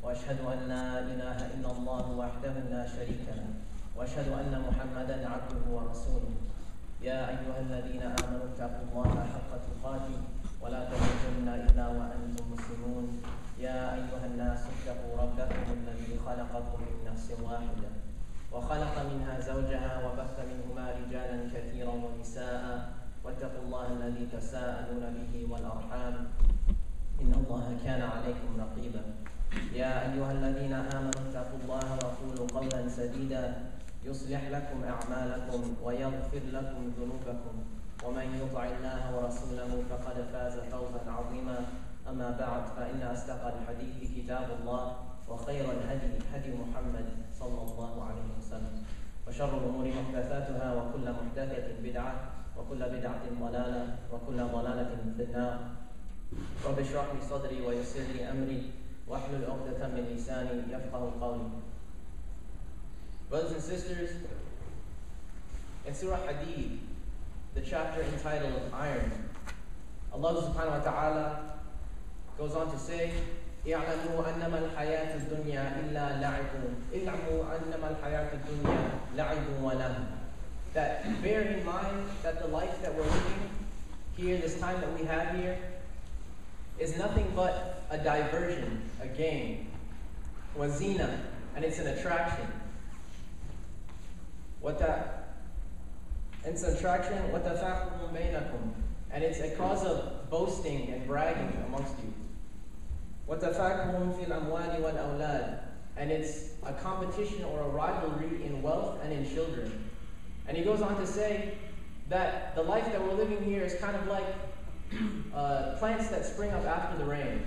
وأشهد أن لا إله إلا الله وحده لا شريك له وأشهد أن محمدا عبده ورسوله يا أيها الذين آمنوا اتقوا الله حق تقاته ولا تموتن إلا وأنتم مسلمون يا أيها الناس اتقوا ربكم الذي خلقكم من نفس واحدة وخلق منها زوجها وبث منهما رجالا كثيرا ونساء واتقوا الله الذي تساءلون به والأرحام إن الله كان عليكم رقيبا يا أيها الذين آمنوا اتقوا الله وقولوا قولا سديدا يصلح لكم أعمالكم ويغفر لكم ذنوبكم ومن يطع الله ورسوله فقد فاز فوزا عظيما أما بعد فإن أصدق الحديث كتاب الله وخير الهدي هدي محمد صلى الله عليه وسلم وشر الأمور محدثاتها وكل محدثة بدعة وكل بدعة ضلالة وكل ضلالة في النار رب اشرح لي صدري ويسر لي أمري واحلل عقدة من لساني يفقه قولي. Brothers and sisters, in Surah Hadid, the chapter entitled Iron, Allah subhanahu wa ta'ala goes on to say, اعلموا أنما الحياة الدنيا إلا لعب اعلموا أنما الحياة الدنيا لعب ولهو. That bear in mind that the life that we're living here, this time that we have here, is nothing but a diversion, a game, wazina, and it's an attraction. It's an attraction, and it's a cause of boasting and bragging amongst you. And it's a competition or a rivalry in wealth and in children. And he goes on to say that the life that we're living here is kind of like plants that spring up after the rain.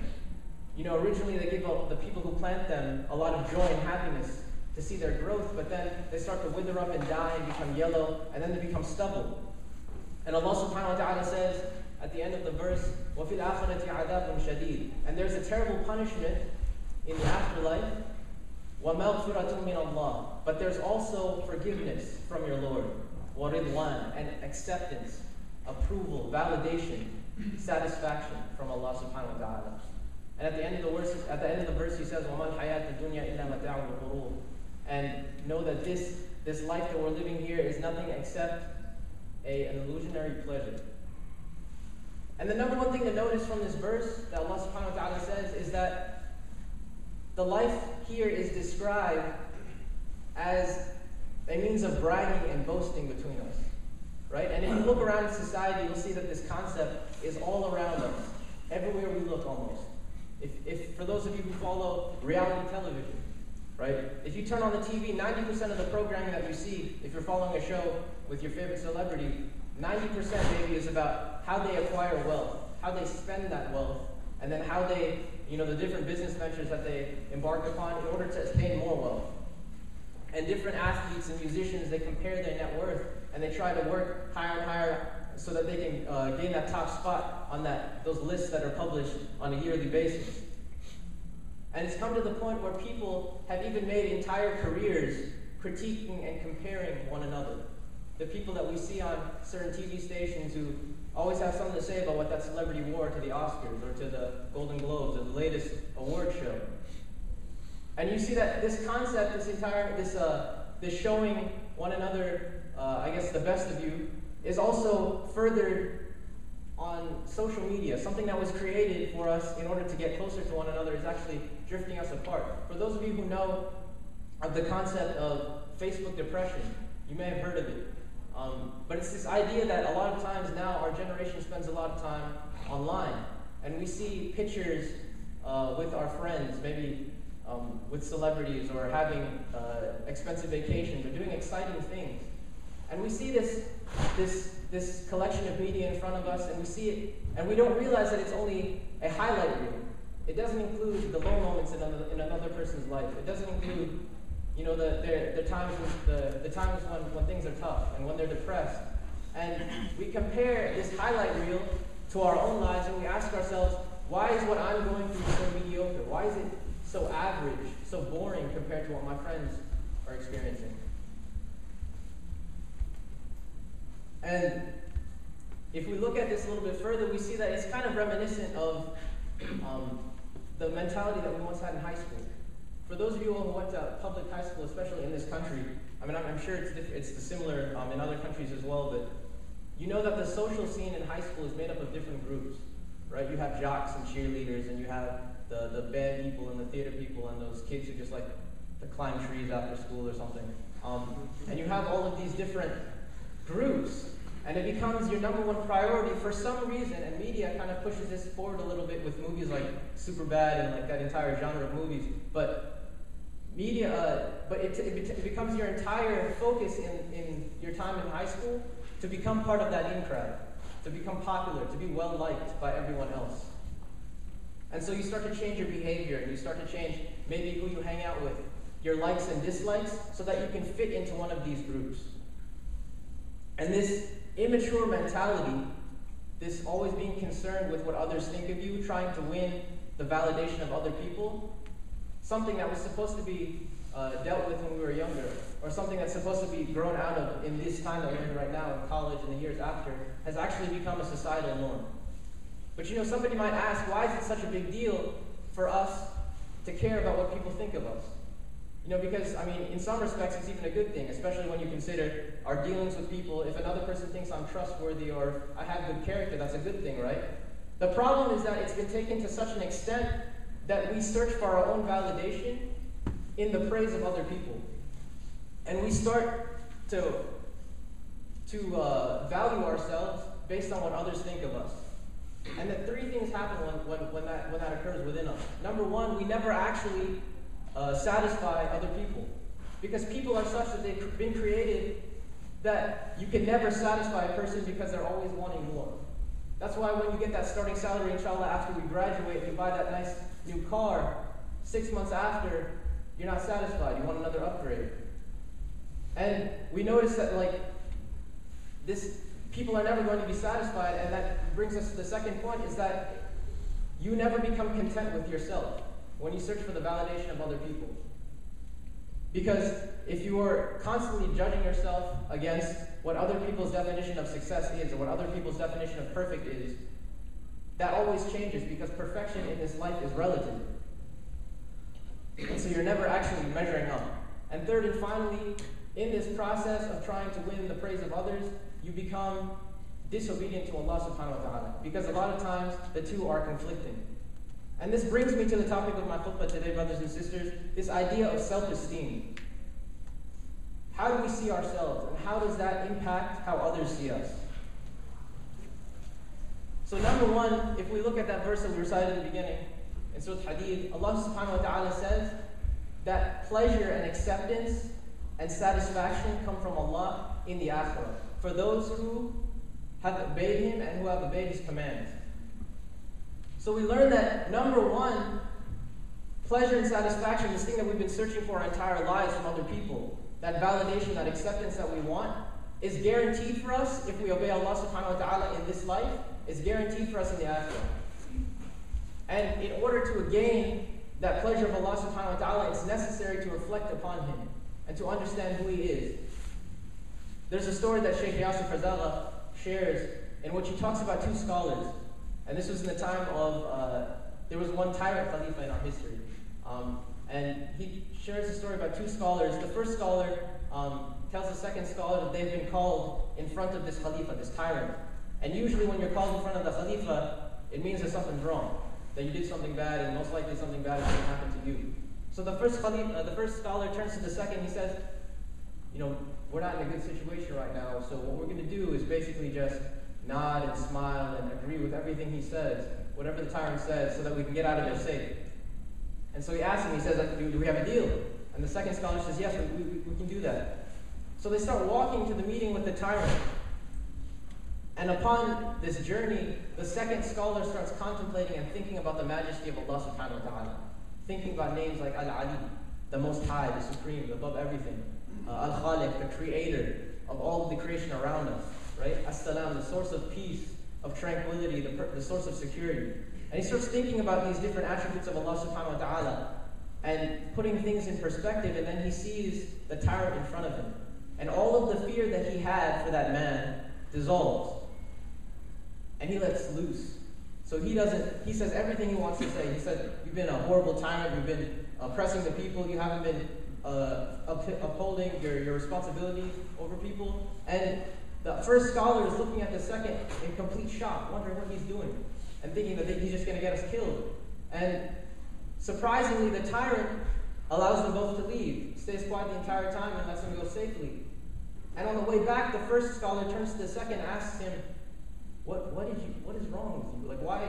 You know, originally they give the people who plant them a lot of joy and happiness to see their growth, but then they start to wither up and die and become yellow, and then they become stubble. And Allah subhanahu wa ta'ala says at the end of the verse, وَفِي الْآخِرَةِ عَذَابٌ شَدِيدٌ. And there's a terrible punishment in the afterlife, وَمَغْفِرَةٌ مِّنَ اللَّهِ. But there's also forgiveness from your Lord, وَرِضْوَانٌ, and acceptance, approval, validation, satisfaction from Allah subhanahu wa ta'ala. And at the end of the verse he says, وَمَا الْحَيَاةُ الدُّنْيَا إِلَّا مَتَاعُ الْغُرُورِ. And know that this life that we're living here is nothing except an illusionary pleasure. And the number one thing to notice from this verse that Allah subhanahu wa ta'ala says is that the life here is described as a means of bragging and boasting between us. Right? And if you look around in society, you'll see that this concept is all around us. Everywhere we look almost. If for those of you who follow reality television, right? If you turn on the TV, 90% of the programming that you see, if you're following a show with your favorite celebrity, 90% maybe is about how they acquire wealth, how they spend that wealth, and then how they, the different business ventures that they embark upon in order to attain more wealth. And different athletes and musicians, they compare their net worth, and they try to work higher and higher so that they can gain that top spot on those lists that are published on a yearly basis. And it's come to the point where people have even made entire careers critiquing and comparing one another. The people that we see on certain TV stations who always have something to say about what that celebrity wore to the Oscars or to the Golden Globes or the latest award show. And you see that this concept, this showing one another, the best of you, is also furthered on social media. Something that was created for us in order to get closer to one another is actually drifting us apart. For those of you who know of the concept of Facebook depression, you may have heard of it. But it's this idea that a lot of times now our generation spends a lot of time online. And we see pictures with our friends, maybe with celebrities, or having expensive vacations, or doing exciting things. And we see this collection of media in front of us, and we see it, and we don't realize that it's only a highlight reel. It doesn't include the low moments in another person's life. It doesn't include, the times when things are tough and when they're depressed. And we compare this highlight reel to our own lives, and we ask ourselves, why is what I'm going through so mediocre? Why is it so average, so boring compared to what my friends are experiencing? And if we look at this a little bit further, we see that it's kind of reminiscent of the mentality that we once had in high school. For those of you all who went to public high school, especially in this country, I mean, I'm sure it's similar in other countries as well, but you know that the social scene in high school is made up of different groups, right? You have jocks and cheerleaders, and you have the band people and the theater people and those kids who just like to climb trees after school or something. And you have all of these different groups, and it becomes your number one priority for some reason, and media kind of pushes this forward a little bit with movies like Superbad and like that entire genre of movies, but it becomes your entire focus in your time in high school to become part of that in crowd, to become popular, to be well liked by everyone else. And so you start to change your behavior, and you start to change maybe who you hang out with, your likes and dislikes, so that you can fit into one of these groups. And this immature mentality, this always being concerned with what others think of you, trying to win the validation of other people, something that was supposed to be dealt with when we were younger, or something that's supposed to be grown out of in this time that we're in right now, in college and the years after, has actually become a societal norm. But you know, somebody might ask, why is it such a big deal for us to care about what people think of us? You know, because, I mean, in some respects, it's even a good thing, especially when you consider our dealings with people. If another person thinks I'm trustworthy or I have good character, that's a good thing, right? The problem is that it's been taken to such an extent that we search for our own validation in the praise of other people. And we start to value ourselves based on what others think of us. And that three things happen when that occurs within us. Number one, we never actually satisfy other people. Because people are such that they've been created that you can never satisfy a person because they're always wanting more. That's why when you get that starting salary, inshallah, after we graduate, you buy that nice new car, 6 months after, you're not satisfied. You want another upgrade. And we notice that people are never going to be satisfied, and that brings us to the second point, is that you never become content with yourself when you search for the validation of other people. Because if you are constantly judging yourself against what other people's definition of success is, or what other people's definition of perfect is, that always changes, because perfection in this life is relative. And so you're never actually measuring up. And third and finally, in this process of trying to win the praise of others, you become disobedient to Allah subhanahu wa ta'ala. Because a lot of times, the two are conflicting. And this brings me to the topic of my khutbah today, brothers and sisters, this idea of self-esteem. How do we see ourselves, and how does that impact how others see us? So number one, if we look at that verse that we recited in the beginning, in Surah Hadid, Allah subhanahu wa ta'ala says that pleasure and acceptance and satisfaction come from Allah in the akhirah, for those who have obeyed Him and who have obeyed His commands. So we learn that number one, pleasure and satisfaction, this thing that we've been searching for our entire lives from other people, that validation, that acceptance that we want, is guaranteed for us if we obey Allah subhanahu wa ta'ala in this life, is guaranteed for us in the akhirah. And in order to gain that pleasure of Allah subhanahu wa ta'ala, it's necessary to reflect upon Him and to understand who He is. There's a story that Shaykh Yasir Fazala shares in which he talks about two scholars. And this was in the time of, there was one tyrant Khalifa in our history. And he shares a story about two scholars. The first scholar tells the second scholar that they've been called in front of this Khalifa, this tyrant. And usually when you're called in front of the Khalifa, it means that something's wrong, that you did something bad, and most likely something bad is going to happen to you. So the first scholar turns to the second. He says, you know, we're not in a good situation right now, so what we're going to do is basically just nod and smile and agree with everything he says, whatever the tyrant says, so that we can get out of there safe. And so he asks him, he says, do we have a deal? And the second scholar says, yes, we can do that. So they start walking to the meeting with the tyrant. And upon this journey, the second scholar starts contemplating and thinking about the majesty of Allah subhanahu wa ta'ala. Thinking about names like Al-Ali, the Most High, the Supreme, above everything. Al-Khaliq, the Creator of all of the creation around us. Right? As-Salam, the source of peace, of tranquility, the source of security. And he starts thinking about these different attributes of Allah subhanahu wa ta'ala and putting things in perspective, and then he sees the tyrant in front of him. And all of the fear that he had for that man dissolves. And he lets loose. So he says everything he wants to say. He said, you've been a horrible tyrant, you've been oppressing the people, you haven't been upholding your responsibilities over people. And the first scholar is looking at the second in complete shock, wondering what he's doing, and thinking that he's just going to get us killed. And surprisingly, the tyrant allows them both to leave, stays quiet the entire time, and lets them go safely. And on the way back, the first scholar turns to the second and asks him, what is wrong with you? Like, why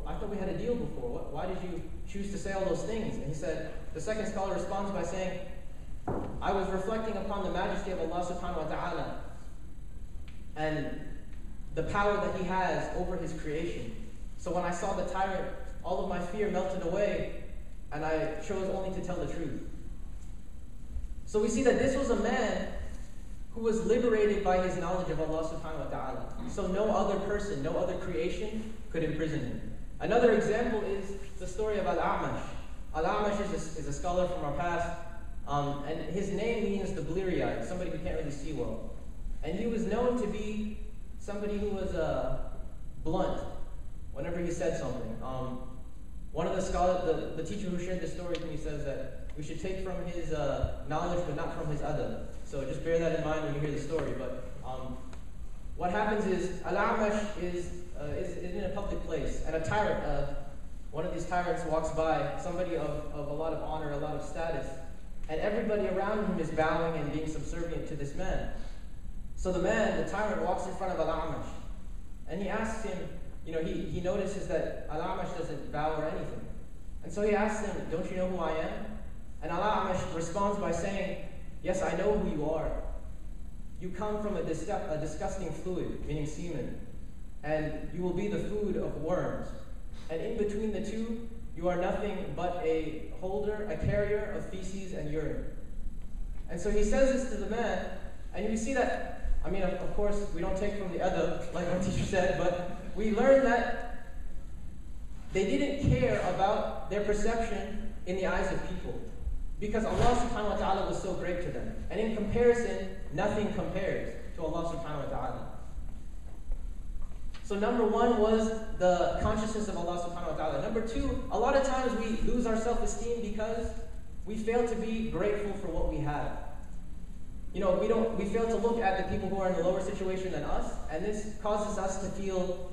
I thought we had a deal before. Why did you choose to say all those things? And he said, the second scholar responds by saying, I was reflecting upon the majesty of Allah subhanahu wa ta'ala and the power that He has over His creation. So when I saw the tyrant, all of my fear melted away, and I chose only to tell the truth. So we see that this was a man who was liberated by his knowledge of Allah subhanahu wa ta'ala. So no other person, no other creation could imprison him. Another example is the story of Al-A'mash. Al-A'mash is a scholar from our past, and his name means the bleary-eyed, somebody who can't really see well. And he was known to be somebody who was blunt whenever he said something. One of the scholars, the teacher who shared this story with me, says that we should take from his knowledge but not from his adab. So just bear that in mind when you hear the story. But what happens is Al-A'mash is in a public place, and a tyrant, one of these tyrants walks by, somebody of a lot of honor, a lot of status, and everybody around him is bowing and being subservient to this man. So the tyrant walks in front of Al-A'mash, and he asks him, he notices that Al-A'mash doesn't bow or anything. And so he asks him, don't you know who I am? And Al-A'mash responds by saying, yes, I know who you are. You come from a disgusting fluid, meaning semen, and you will be the food of worms. And in between the two, you are nothing but a holder, a carrier of feces and urine. And so he says this to the man, and you see that, of course, we don't take from the adab, like our teacher said, but we learn that they didn't care about their perception in the eyes of people, because Allah subhanahu wa ta'ala was so great to them. And in comparison, nothing compares to Allah subhanahu wa ta'ala. So number one was the consciousness of Allah subhanahu wa ta'ala. Number two, a lot of times we lose our self-esteem because we fail to be grateful for what we have. We fail to look at the people who are in a lower situation than us, and this causes us to feel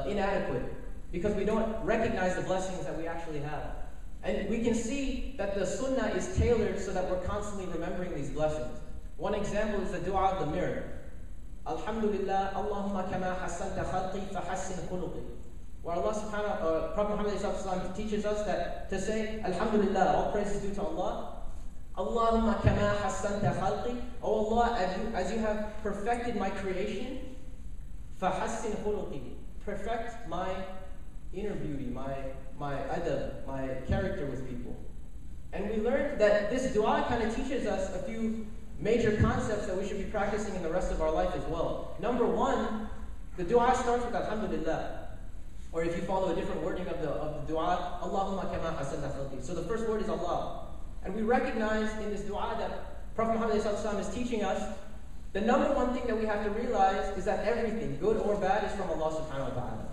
inadequate because we don't recognize the blessings that we actually have. And we can see that the sunnah is tailored so that we're constantly remembering these blessings. One example is the dua of the mirror. Alhamdulillah, Allahumma kama hassanta khalqi fa hassin khuluqi. Where Prophet Muhammad teaches us that to say, Alhamdulillah, all praise is due to Allah. Allahumma kama hassanta khalqi. Oh Allah, as you have perfected my creation, fa hassin khuluqi. Perfect my inner beauty, my adab, my character with people. And we learned that this dua kind of teaches us a few major concepts that we should be practicing in the rest of our life as well. Number one, the dua starts with Alhamdulillah. Or if you follow a different wording of the dua, Allahumma kama hasanta khalqi. So the first word is Allah. And we recognize in this dua that Prophet Muhammad is teaching us the number one thing that we have to realize is that everything, good or bad, is from Allah subhanahu wa ta'ala.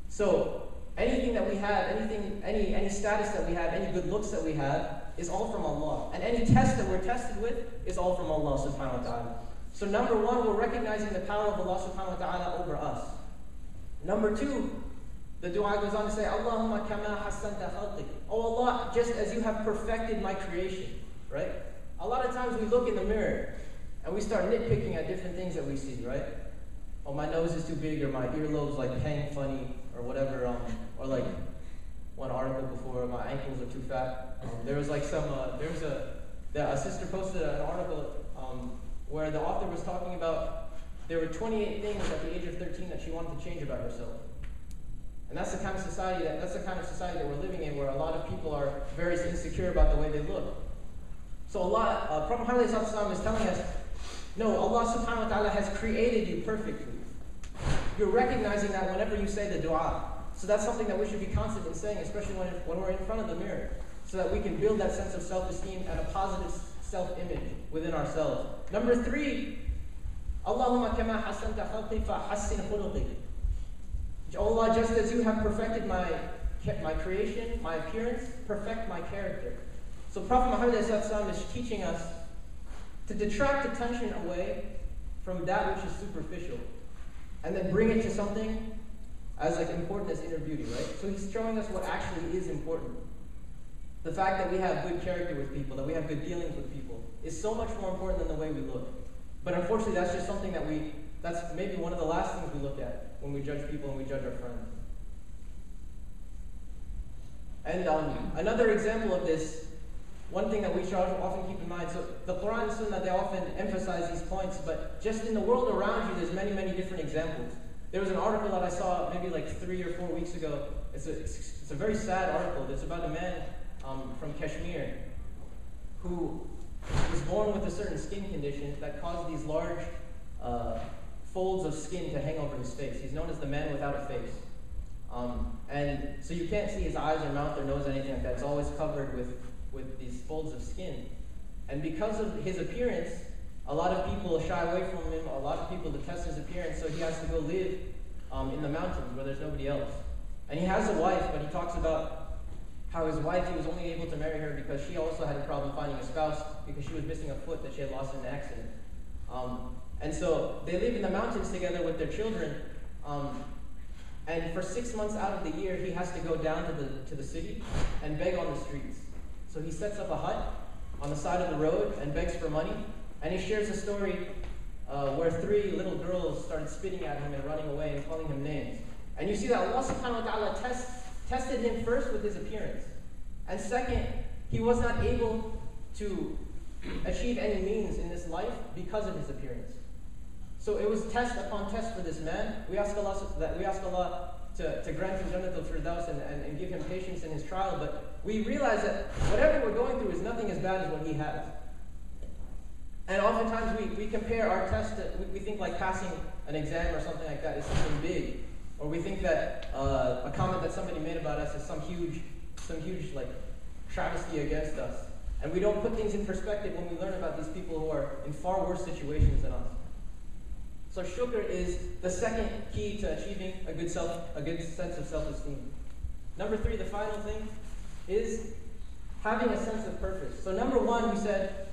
So anything that we have, any status that we have, any good looks that we have, is all from Allah. And any test that we're tested with is all from Allah subhanahu wa ta'ala. So number one, we're recognizing the power of Allah subhanahu wa ta'ala over us. Number two, the dua goes on to say, Allahumma kama hassanta khalqi. Oh Allah, just as you have perfected my creation. Right? A lot of times we look in the mirror and we start nitpicking at different things that we see, right? Oh, my nose is too big, or my earlobes hang funny, or whatever, or like one article before, my ankles are too fat. There was a sister posted an article where the author was talking about there were 28 things at the age of 13 that she wanted to change about herself. And that's the kind of society that we're living in, where a lot of people are very insecure about the way they look. So Prophet Muhammad is telling us, no, Allah subhanahu wa ta'ala has created you perfectly. You're recognizing that whenever you say the dua. So that's something that we should be constant in saying, especially when we're in front of the mirror, so that we can build that sense of self-esteem and a positive self-image within ourselves. Number three, Allahumma kama hassanta khalqi fa hassin khuluqi. O Allah, just as you have perfected my creation, my appearance, perfect my character. So Prophet Muhammad is teaching us to detract attention away from that which is superficial, and then bring it to something as important as inner beauty, right? So he's showing us what actually is important. The fact that we have good character with people, that we have good dealings with people, is so much more important than the way we look. But unfortunately, that's just something that's maybe one of the last things we look at when we judge people and we judge our friends. And another example of this, one thing that we should often keep in mind, so the Quran and Sunnah, they often emphasize these points, but just in the world around you, there's many, many different examples. There was an article that I saw maybe 3 or 4 weeks ago. It's a very sad article. It's about a man from Kashmir who was born with a certain skin condition that caused these large folds of skin to hang over his face. He's known as the man without a face. And so you can't see his eyes or mouth or nose or anything like that. It's always covered with these folds of skin. And because of his appearance, a lot of people shy away from him. A lot of people detest his appearance, so he has to go live in the mountains where there's nobody else. And he has a wife, but he talks about how his wife, he was only able to marry her because she also had a problem finding a spouse because she was missing a foot that she had lost in an accident. And so they live in the mountains together with their children. And for 6 months out of the year, he has to go down to the city and beg on the streets. So he sets up a hut on the side of the road and begs for money. And he shares a story where 3 little girls started spitting at him and running away and calling him names. And you see that Allah subhanahu wa ta'ala tested him first with his appearance. And second, he was not able to achieve any means in this life because of his appearance. So it was test upon test for this man. We ask Allah to grant him Jannat al-Firdaus and give him patience in his trial, but we realize that whatever we're going through is nothing as bad as what he has. And oftentimes we compare our test to, we think passing an exam or something like that is something big. Or we think that a comment that somebody made about us is some huge travesty against us. And we don't put things in perspective when we learn about these people who are in far worse situations than us. So shukr is the second key to achieving a good sense of self-esteem. Number 3, the final thing, is having a sense of purpose. So number 1, we said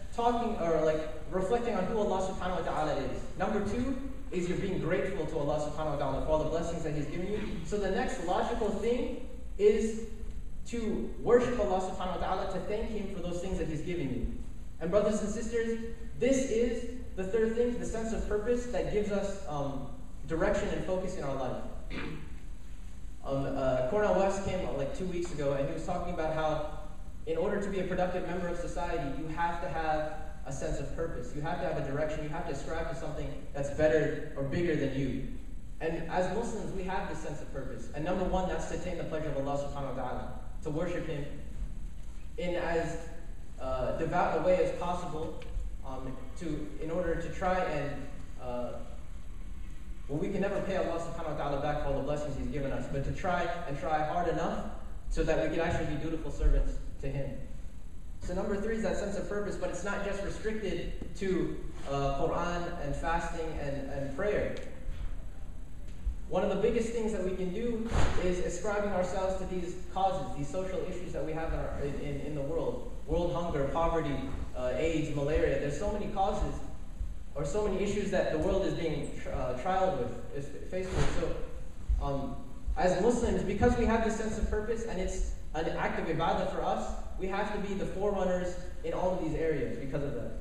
reflecting on who Allah subhanahu wa ta'ala is. Number 2 is you're being grateful to Allah subhanahu wa ta'ala for all the blessings that He's given you. So the next logical thing is to worship Allah subhanahu wa ta'ala, to thank Him for those things that He's given you. And brothers and sisters, this is the third thing, the sense of purpose that gives us direction and focus in our life. Cornel West came 2 weeks ago, and he was talking about how in order to be a productive member of society, you have to have a sense of purpose. You have to have a direction. You have to ascribe to something that's better or bigger than you. And as Muslims, we have this sense of purpose. And number 1, that's to attain the pleasure of Allah subhanahu wa ta'ala, to worship Him in as devout a way as possible, in order to try and we can never pay Allah subhanahu wa ta'ala back for all the blessings He's given us, but to try hard enough so that we can actually be dutiful servants to Him. So number 3 is that sense of purpose, but it's not just restricted to Quran and fasting and prayer. One of the biggest things that we can do is ascribing ourselves to these causes, these social issues that we have in the world. World hunger, poverty, AIDS, malaria. There's so many causes, or so many issues that the world is being faced with. So as Muslims, because we have this sense of purpose and it's an act of ibadah for us, we have to be the forerunners in all of these areas because of that.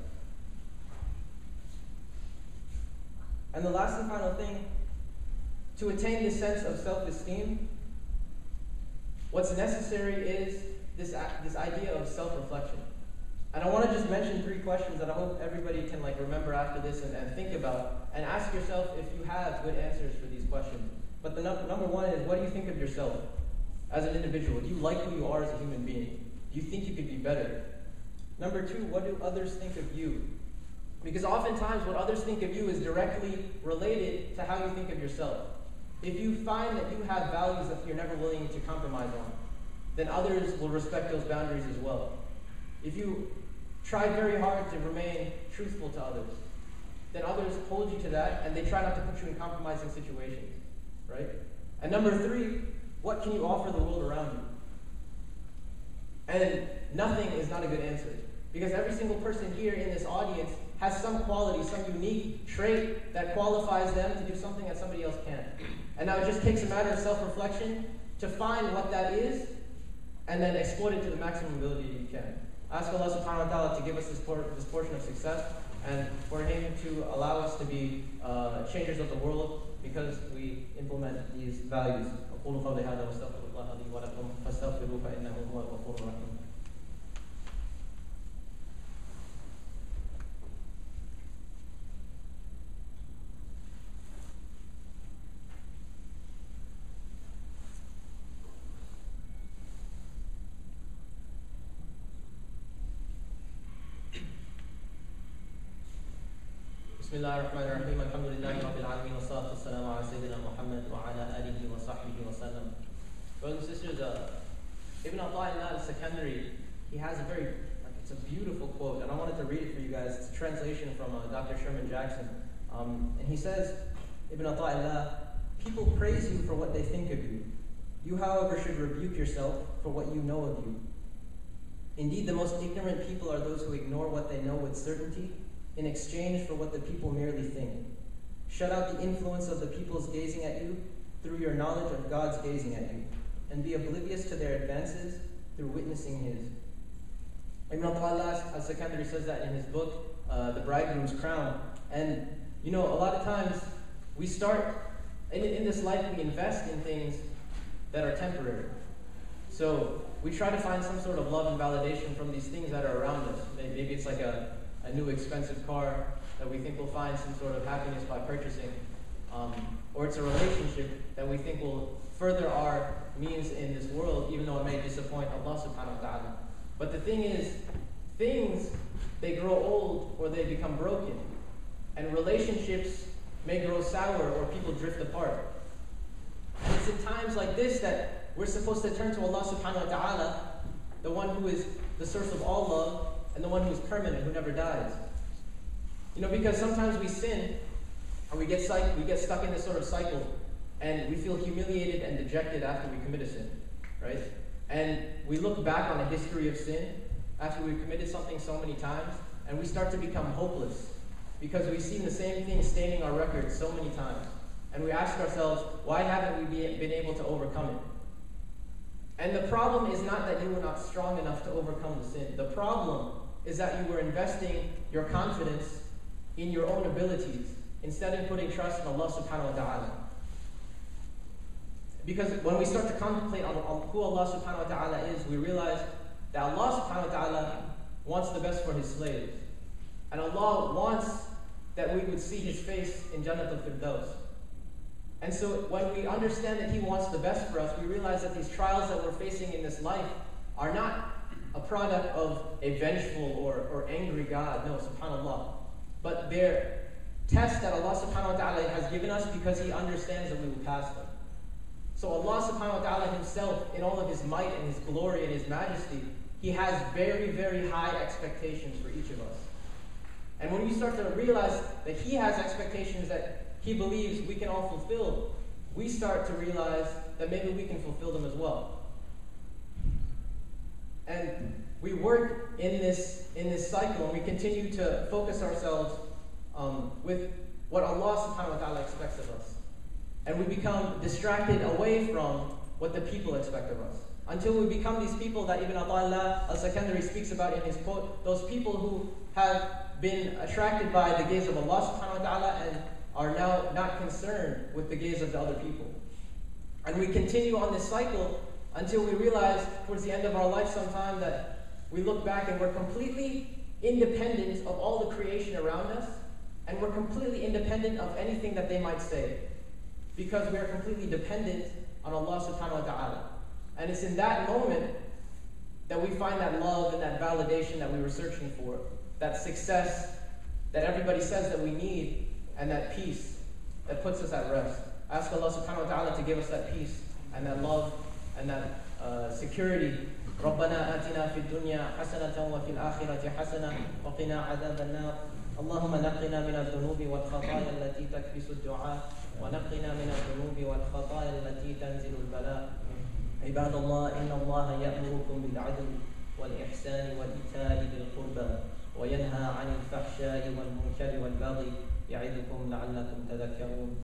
And the last and final thing, to attain this sense of self-esteem, what's necessary is this idea of self-reflection. And I want to just mention 3 questions that I hope everybody can remember after this and think about, and ask yourself if you have good answers for these questions. But the number 1 is, what do you think of yourself as an individual? Do you like who you are as a human being? Do you think you could be better? Number 2, what do others think of you? Because oftentimes what others think of you is directly related to how you think of yourself. If you find that you have values that you're never willing to compromise on, then others will respect those boundaries as well. If you try very hard to remain truthful to others, then others hold you to that, and they try not to put you in compromising situations, right? And number three, what can you offer the world around you? And nothing is not a good answer. Because every single person here in this audience has some quality, some unique trait that qualifies them to do something that somebody else can't. And now it just takes a matter of self-reflection to find what that is and then exploit it to the maximum ability you can. Ask Allah subhanahu wa ta'ala to give us this portion of success and for Him to allow us to be changers of the world because we implement these values. أقول قولي هذا واستغفر الله لي ولكم فاستغفروه فإنه هو الغفور الرحيم. بسم الله الرحمن الرحيم الحمد لله رب العالمين والصلاة والسلام على سيدنا محمد وعلى آله وصحبه وسلم. Brothers and sisters, Ibn Ata'illah al-Secondary, he has a very, it's a beautiful quote, and I wanted to read it for you guys. It's a translation from Dr. Sherman Jackson. And he says, Ibn Ata'illah, people praise you for what they think of you. You, however, should rebuke yourself for what you know of you. Indeed, the most ignorant people are those who ignore what they know with certainty in exchange for what the people merely think. Shut out the influence of the people's gazing at you through your knowledge of God's gazing at you, and be oblivious to their advances through witnessing His. Ibn Ata'illah al-Secondary says that in his book, The Bridegroom's Crown. And, you know, a lot of times we start, in this life we invest in things that are temporary. So we try to find some sort of love and validation from these things that are around us. Maybe it's like a new expensive car that we think we'll find some sort of happiness by purchasing. Or it's a relationship that we think will further our means in this world, even though it may disappoint Allah subhanahu wa ta'ala. But the thing is, things, they grow old or they become broken. And relationships may grow sour or people drift apart. And it's in times like this that we're supposed to turn to Allah subhanahu wa ta'ala, the one who is the source of all love, and the one who is permanent, who never dies. You know, because sometimes we sin, and we get stuck in this sort of cycle, and we feel humiliated and dejected after we commit a sin, right? And we look back on a history of sin after we've committed something so many times, and we start to become hopeless, because we've seen the same thing staining our record so many times. And we ask ourselves, why haven't we been able to overcome it? And the problem is not that you were not strong enough to overcome the sin. The problem is that you were investing your confidence in your own abilities instead of putting trust in Allah subhanahu wa ta'ala. Because when we start to contemplate on who Allah subhanahu wa ta'ala is, we realize that Allah subhanahu wa ta'ala wants the best for His slaves. And Allah wants that we would see His face in Jannat al-Firdaus. And so when we understand that He wants the best for us, we realize that these trials that we're facing in this life are not a product of a vengeful or angry God. No, subhanAllah. But they're tests that Allah subhanahu wa ta'ala has given us because He understands that we will pass them. So Allah subhanahu wa ta'ala Himself, in all of His might and His glory and His majesty, He has very, very high expectations for each of us. And when we start to realize that He has expectations that He believes we can all fulfill, we start to realize that maybe we can fulfill them as well. And we work in this cycle, and we continue to focus ourselves with what Allah subhanahu wa ta'ala expects of us. And we become distracted away from what the people expect of us. Until we become these people that Ibn Ata'illah al-Secondary speaks about in his quote, those people who have been attracted by the gaze of Allah subhanahu wa ta'ala and are now not concerned with the gaze of the other people. And we continue on this cycle until we realize towards the end of our life sometime that we look back and we're completely independent of all the creation around us, and we're completely independent of anything that they might say, because we are completely dependent on Allah subhanahu wa ta'ala. And it's in that moment that we find that love and that validation that we were searching for, that success that everybody says that we need, and that peace that puts us at rest. Ask Allah subhanahu wa ta'ala to give us that peace and that love and that security. ربنا آتنا في الدنيا حسنة وفي الآخرة حسنة وقنا عذاب النار اللهم نقنا من الذنوب والخطايا التي تكبس الدعاء ونقنا من الذنوب والخطايا التي تنزل البلاء. عباد الله، إن الله يأمركم بالعدل والإحسان وإيتاء ذي القربى وينهى عن الفحشاء والمنكر والبغي يعظكم لعلكم تذكرون.